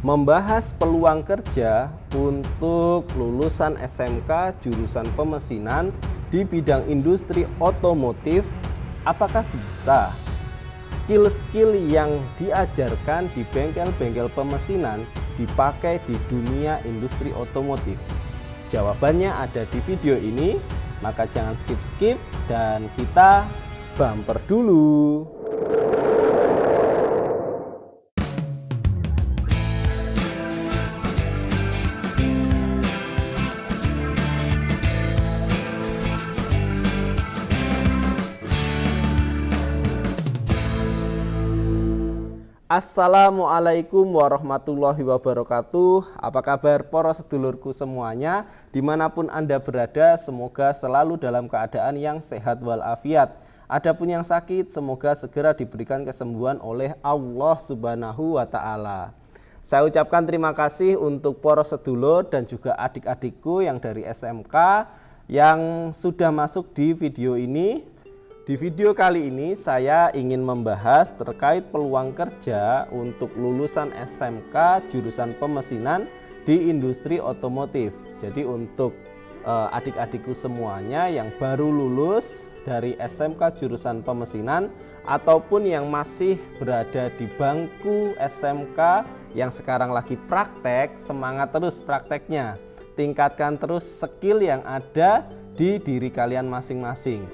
membahas peluang kerja untuk lulusan SMK jurusan pemesinan di bidang industri otomotif. Apakah bisa skill-skill yang diajarkan di bengkel-bengkel pemesinan dipakai di dunia industri otomotif? Jawabannya ada di video ini, maka jangan skip-skip dan kita bumper dulu. Assalamualaikum warahmatullahi wabarakatuh. Apa kabar para sedulurku semuanya? Dimanapun Anda berada, semoga selalu dalam keadaan yang sehat walafiat. Adapun yang sakit, semoga segera diberikan kesembuhan oleh Allah Subhanahu wa Ta'ala. Saya ucapkan terima kasih untuk para sedulur dan juga adik-adikku yang dari SMK yang sudah masuk di video ini. Di video kali ini saya ingin membahas terkait peluang kerja untuk lulusan SMK jurusan pemesinan di industri otomotif. Jadi untuk adik-adikku semuanya yang baru lulus dari SMK jurusan pemesinan ataupun yang masih berada di bangku SMK yang sekarang lagi praktek, semangat terus prakteknya. Tingkatkan terus skill yang ada di diri kalian masing-masing.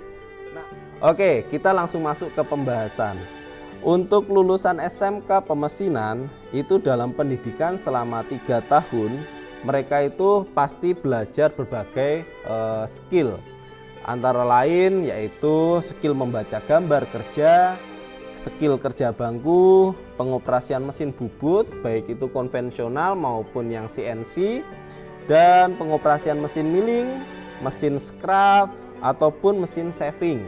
Oke, kita langsung masuk ke pembahasan. Untuk lulusan SMK pemesinan itu dalam pendidikan selama 3 tahun, mereka itu pasti belajar berbagai skill. Antara lain yaitu skill membaca gambar kerja, skill kerja bangku, pengoperasian mesin bubut baik itu konvensional maupun yang CNC, dan pengoperasian mesin milling, mesin scrap ataupun mesin shaving,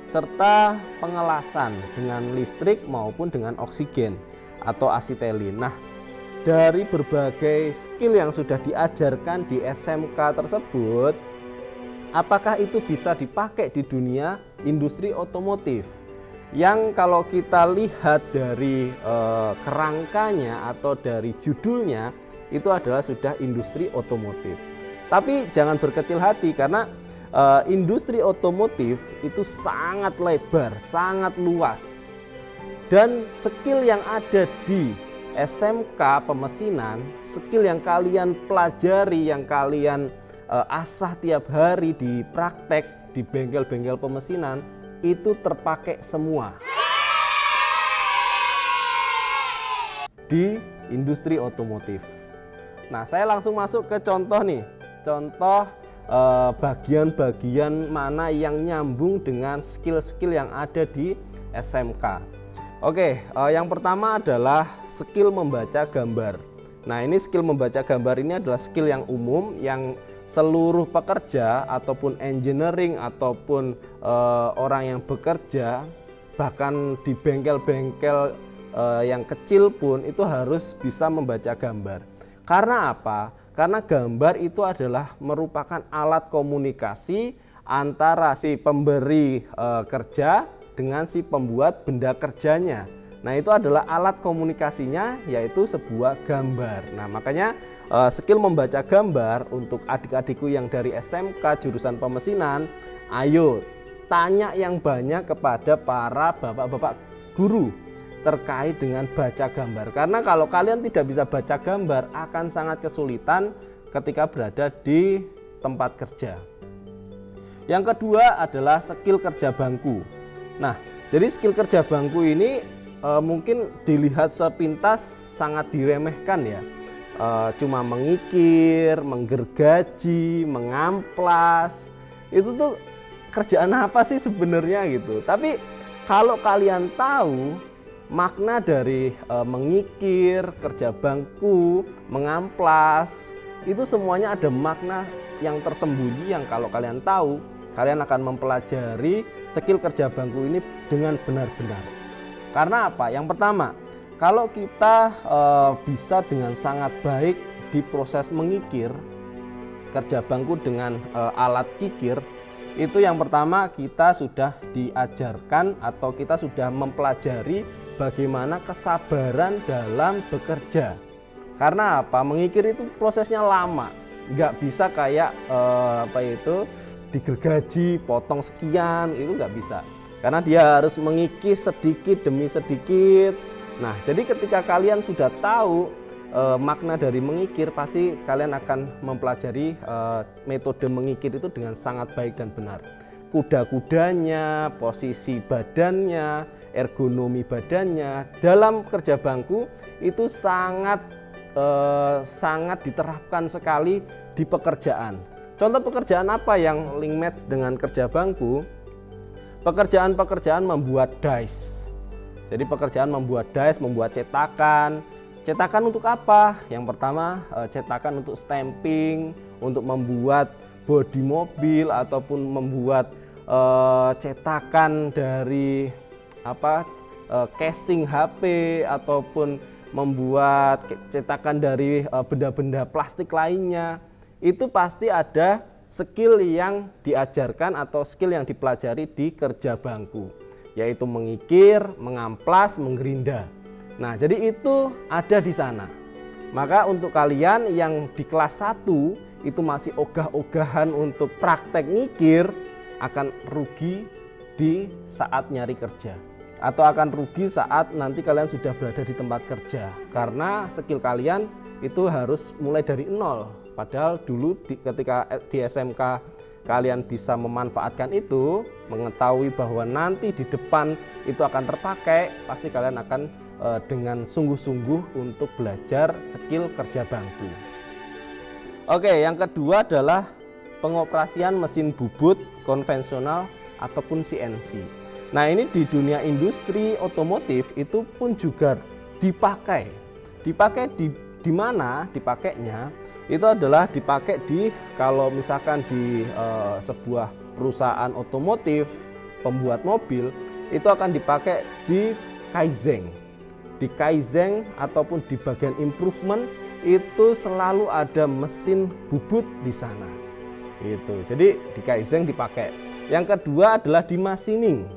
serta pengelasan dengan listrik maupun dengan oksigen atau asetilin. Nah, dari berbagai skill yang sudah diajarkan di SMK tersebut, apakah itu bisa dipakai di dunia industri otomotif? Yang kalau kita lihat dari kerangkanya atau dari judulnya, itu adalah sudah industri otomotif. Tapi jangan berkecil hati karena industri otomotif itu sangat lebar, sangat luas, dan skill yang ada di SMK pemesinan, skill yang kalian pelajari, yang kalian asah tiap hari di praktek di bengkel-bengkel pemesinan itu terpakai semua di industri otomotif. Nah, saya langsung masuk ke contoh nih, contoh bagian-bagian mana yang nyambung dengan skill-skill yang ada di SMK. Oke, yang pertama adalah skill membaca gambar. Nah, ini skill membaca gambar ini adalah skill yang umum yang seluruh pekerja ataupun engineering ataupun orang yang bekerja bahkan di bengkel-bengkel yang kecil pun itu harus bisa membaca gambar. Karena apa? Karena gambar itu adalah merupakan alat komunikasi antara si pemberi kerja dengan si pembuat benda kerjanya. Nah, itu adalah alat komunikasinya, yaitu sebuah gambar. Nah, makanya skill membaca gambar untuk adik-adikku yang dari SMK jurusan pemesinan, ayo tanya yang banyak kepada para bapak-bapak guru terkait dengan baca gambar, karena kalau kalian tidak bisa baca gambar akan sangat kesulitan ketika berada di tempat kerja. Yang kedua adalah skill kerja bangku. Nah, jadi skill kerja bangku ini mungkin dilihat sepintas sangat diremehkan ya, cuma mengikir, menggergaji, mengamplas, itu tuh kerjaan apa sih sebenarnya gitu. Tapi kalau kalian tahu makna dari mengikir, kerja bangku, mengamplas, itu semuanya ada makna yang tersembunyi yang kalau kalian tahu, kalian akan mempelajari skill kerja bangku ini dengan benar-benar. Karena apa? Yang pertama, kalau kita bisa dengan sangat baik di proses mengikir kerja bangku dengan alat kikir, itu yang pertama kita sudah diajarkan atau kita sudah mempelajari bagaimana kesabaran dalam bekerja. Karena apa? Mengikir itu prosesnya lama, nggak bisa kayak digergaji, potong sekian, itu nggak bisa. Karena dia harus mengikis sedikit demi sedikit. Nah, jadi ketika kalian sudah tahu makna dari mengikir, pasti kalian akan mempelajari metode mengikir itu dengan sangat baik dan benar. Kuda-kudanya, posisi badannya, ergonomi badannya dalam kerja bangku itu sangat diterapkan sekali di pekerjaan. Contoh pekerjaan apa yang link match dengan kerja bangku? Pekerjaan membuat dice. Jadi pekerjaan membuat dice, membuat cetakan. Cetakan untuk apa? Yang pertama, cetakan untuk stamping, untuk membuat bodi mobil ataupun membuat cetakan dari casing HP ataupun membuat cetakan dari benda-benda plastik lainnya. Itu pasti ada skill yang diajarkan atau skill yang dipelajari di kerja bangku, yaitu mengikir, mengamplas, menggerinda. Nah, jadi itu ada di sana. Maka untuk kalian yang di kelas 1 itu masih ogah-ogahan untuk praktek ngikir, akan rugi di saat nyari kerja. Atau akan rugi saat nanti kalian sudah berada di tempat kerja. Karena skill kalian itu harus mulai dari nol. Padahal dulu ketika di SMK kalian bisa memanfaatkan itu, mengetahui bahwa nanti di depan itu akan terpakai, pasti kalian akan dengan sungguh-sungguh untuk belajar skill kerja bangku. Oke, yang kedua adalah pengoperasian mesin bubut konvensional ataupun CNC. Nah, ini di dunia industri otomotif itu pun juga dipakai. Dipakai di mana dipakainya? Itu adalah dipakai kalau misalkan di sebuah perusahaan otomotif pembuat mobil, itu akan dipakai di Kaizen. Di Kaizen ataupun di bagian improvement itu selalu ada mesin bubut di sana. Gitu. Jadi di Kaizen dipakai. Yang kedua adalah di machining.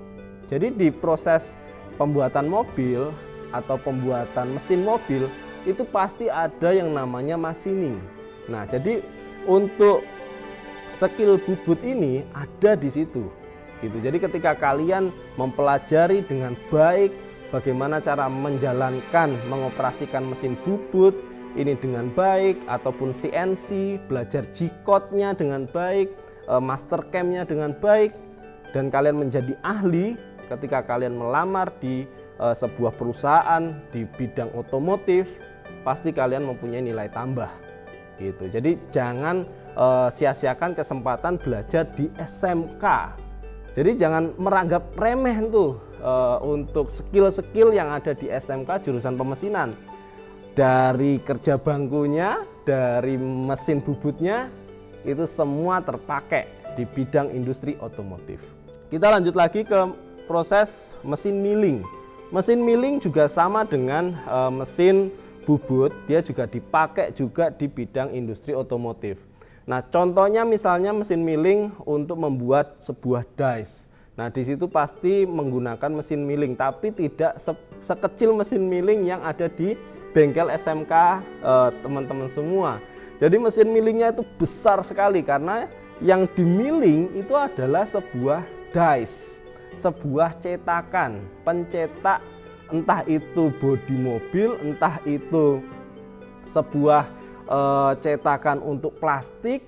Jadi di proses pembuatan mobil atau pembuatan mesin mobil itu pasti ada yang namanya machining. Nah, jadi untuk skill bubut ini ada di situ. Gitu. Jadi ketika kalian mempelajari dengan baik bagaimana cara menjalankan, mengoperasikan mesin bubut ini dengan baik, ataupun CNC, belajar G-code-nya dengan baik, master cam-nya dengan baik, dan kalian menjadi ahli ketika kalian melamar di sebuah perusahaan di bidang otomotif, pasti kalian mempunyai nilai tambah. Gitu. Jadi jangan sia-siakan kesempatan belajar di SMK. Jadi jangan meranggap remeh tuh untuk skill-skill yang ada di SMK jurusan pemesinan. Dari kerja bangkunya, dari mesin bubutnya, itu semua terpakai di bidang industri otomotif. Kita lanjut lagi ke proses mesin milling. Mesin milling juga sama dengan mesin bubut, dia juga dipakai juga di bidang industri otomotif. Nah, contohnya misalnya mesin milling untuk membuat sebuah dice. Nah, di situ pasti menggunakan mesin milling, tapi tidak sekecil mesin milling yang ada di bengkel SMK teman-teman semua. Jadi mesin millingnya itu besar sekali karena yang dimilling itu adalah sebuah dice, sebuah cetakan, pencetak entah itu bodi mobil, entah itu sebuah cetakan untuk plastik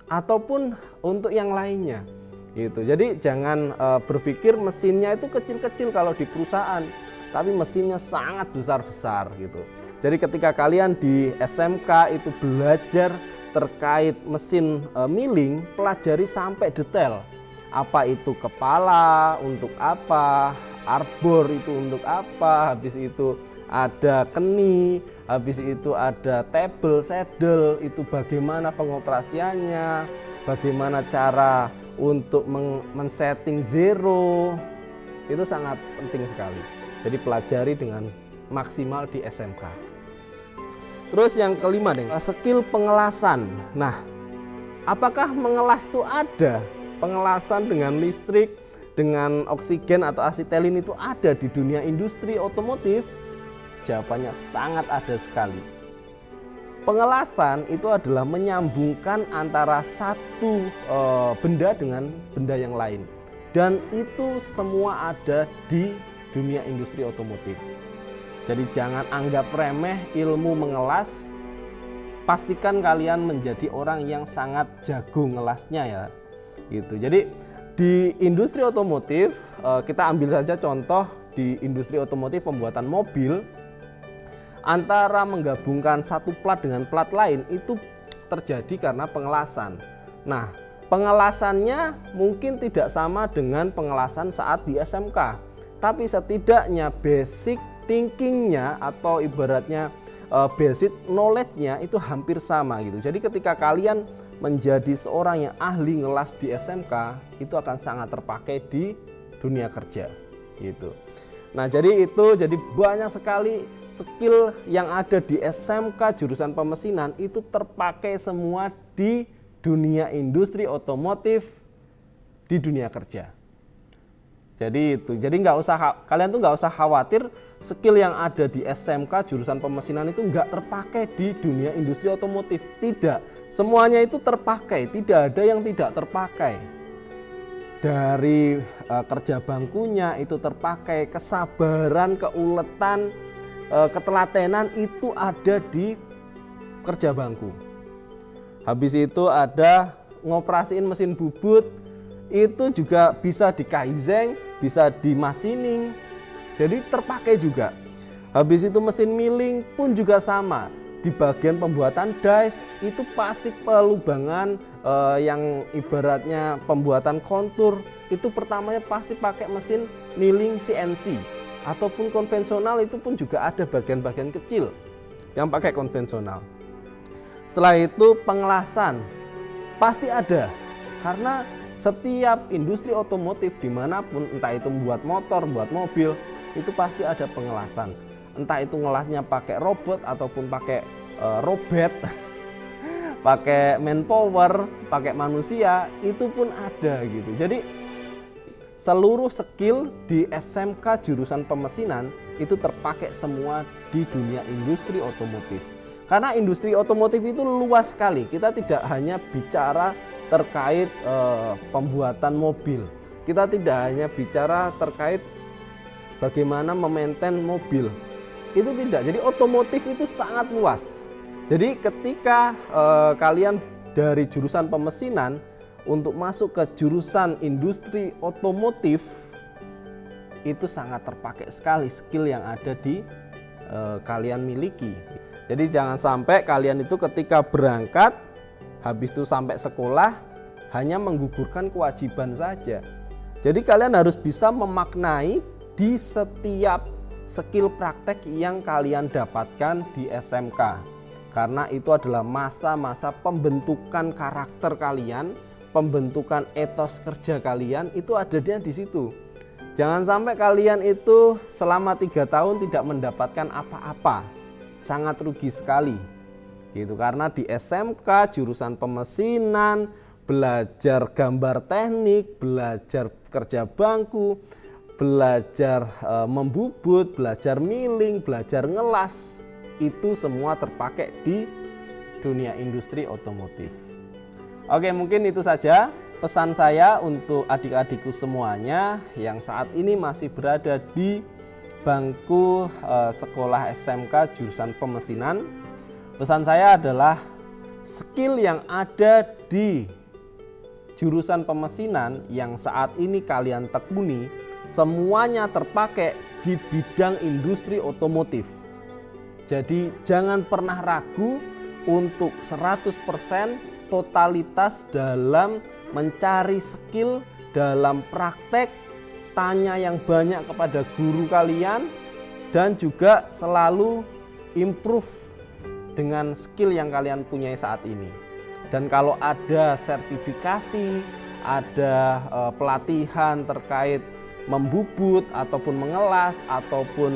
ataupun untuk yang lainnya. Gitu. Jadi jangan berpikir mesinnya itu kecil-kecil kalau di perusahaan, tapi mesinnya sangat besar-besar gitu. Jadi ketika kalian di SMK itu belajar terkait mesin milling, pelajari sampai detail. Apa itu kepala, untuk apa, arbor itu untuk apa, habis itu ada keni, habis itu ada table, saddle, itu bagaimana pengoperasiannya, bagaimana cara untuk men-setting zero, itu sangat penting sekali. Jadi pelajari dengan maksimal di SMK. Terus yang kelima deh, skill pengelasan. Nah, apakah mengelas itu ada? Pengelasan dengan listrik, dengan oksigen atau asetilin itu ada di dunia industri otomotif? Jawabannya sangat ada sekali. Pengelasan itu adalah menyambungkan antara satu benda dengan benda yang lain. Dan itu semua ada di dunia industri otomotif. Jadi jangan anggap remeh ilmu mengelas. Pastikan kalian menjadi orang yang sangat jago ngelasnya ya. Gitu. Jadi di industri otomotif, kita ambil saja contoh di industri otomotif pembuatan mobil. Antara menggabungkan satu plat dengan plat lain itu terjadi karena pengelasan. Nah, pengelasannya mungkin tidak sama dengan pengelasan saat di SMK, tapi setidaknya basic thinkingnya atau ibaratnya basic knowledge-nya itu hampir sama gitu. Jadi ketika kalian menjadi seorang yang ahli ngelas di SMK, itu akan sangat terpakai di dunia kerja gitu. Nah, jadi banyak sekali skill yang ada di SMK jurusan pemesinan itu terpakai semua di dunia industri otomotif, di dunia kerja. Jadi kalian tuh nggak usah khawatir skill yang ada di SMK jurusan pemesinan itu nggak terpakai di dunia industri otomotif. Tidak, semuanya itu terpakai, tidak ada yang tidak terpakai. Dari kerja bangkunya itu terpakai, kesabaran, keuletan, ketelatenan itu ada di kerja bangku. Habis itu ada ngoperasiin mesin bubut, itu juga bisa di kaizen, bisa di machining, jadi terpakai juga. Habis itu mesin milling pun juga sama. Di bagian pembuatan dies itu pasti pelubangan yang ibaratnya pembuatan kontur itu pertamanya pasti pakai mesin milling CNC, ataupun konvensional itu pun juga ada bagian-bagian kecil yang pakai konvensional. Setelah itu pengelasan pasti ada, karena setiap industri otomotif dimanapun, entah itu membuat motor, buat mobil, itu pasti ada pengelasan. Entah itu ngelasnya pakai robot ataupun pakai robot, pakai manpower, pakai manusia, itu pun ada gitu. Jadi seluruh skill di SMK jurusan pemesinan itu terpakai semua di dunia industri otomotif. Karena industri otomotif itu luas sekali. Kita tidak hanya bicara terkait pembuatan mobil. Kita tidak hanya bicara terkait bagaimana memaintain mobil. Itu tidak. Jadi otomotif itu sangat luas. Jadi ketika kalian dari jurusan pemesinan untuk masuk ke jurusan industri otomotif, itu sangat terpakai sekali skill yang ada di kalian miliki. Jadi jangan sampai kalian itu ketika berangkat, habis itu sampai sekolah hanya menggugurkan kewajiban saja. Jadi kalian harus bisa memaknai di setiap skill praktek yang kalian dapatkan di SMK. Karena itu adalah masa-masa pembentukan karakter kalian, pembentukan etos kerja kalian, itu adanya di situ. Jangan sampai kalian itu selama 3 tahun tidak mendapatkan apa-apa. Sangat rugi sekali. Gitu, karena di SMK jurusan pemesinan, belajar gambar teknik, belajar kerja bangku, belajar membubut, belajar milling, belajar ngelas, itu semua terpakai di dunia industri otomotif. Oke, mungkin itu saja pesan saya untuk adik-adikku semuanya yang saat ini masih berada di bangku sekolah SMK jurusan pemesinan. Pesan saya adalah skill yang ada di jurusan pemesinan yang saat ini kalian tekuni semuanya terpakai di bidang industri otomotif. Jadi jangan pernah ragu untuk 100% totalitas dalam mencari skill, dalam praktek, tanya yang banyak kepada guru kalian, dan juga selalu improve dengan skill yang kalian punyai saat ini. Dan kalau ada sertifikasi, ada pelatihan terkait membubut ataupun mengelas ataupun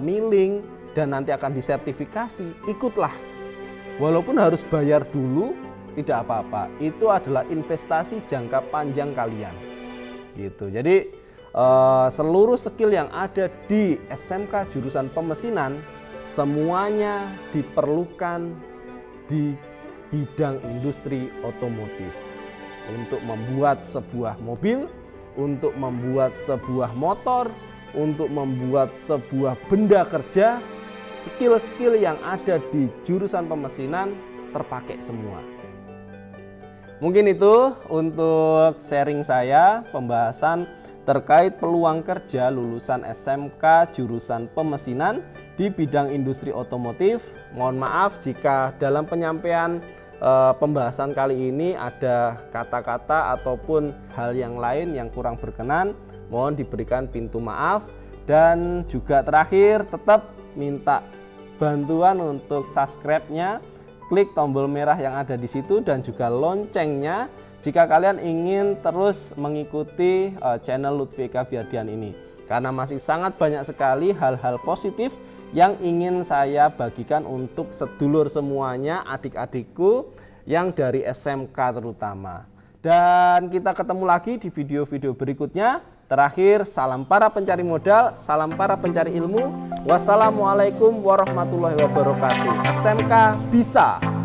milling dan nanti akan disertifikasi, ikutlah. Walaupun harus bayar dulu, tidak apa-apa. Itu adalah investasi jangka panjang kalian. Gitu. Jadi seluruh skill yang ada di SMK jurusan pemesinan semuanya diperlukan di bidang industri otomotif. Untuk membuat sebuah mobil, untuk membuat sebuah motor, untuk membuat sebuah benda kerja, skill-skill yang ada di jurusan pemesinan terpakai semua. Mungkin itu untuk sharing saya pembahasan terkait peluang kerja lulusan SMK jurusan pemesinan di bidang industri otomotif. Mohon maaf jika dalam penyampaian pembahasan kali ini ada kata-kata ataupun hal yang lain yang kurang berkenan. Mohon diberikan pintu maaf. Dan juga terakhir tetap minta bantuan untuk subscribe-nya, klik tombol merah yang ada di situ dan juga loncengnya jika kalian ingin terus mengikuti channel Lutfi Eka Biardian ini, karena masih sangat banyak sekali hal-hal positif yang ingin saya bagikan untuk sedulur semuanya, adik-adikku yang dari SMK terutama. Dan kita ketemu lagi di video-video berikutnya. Terakhir, salam para pencari modal, salam para pencari ilmu. Wassalamualaikum warahmatullahi wabarakatuh. SMK bisa.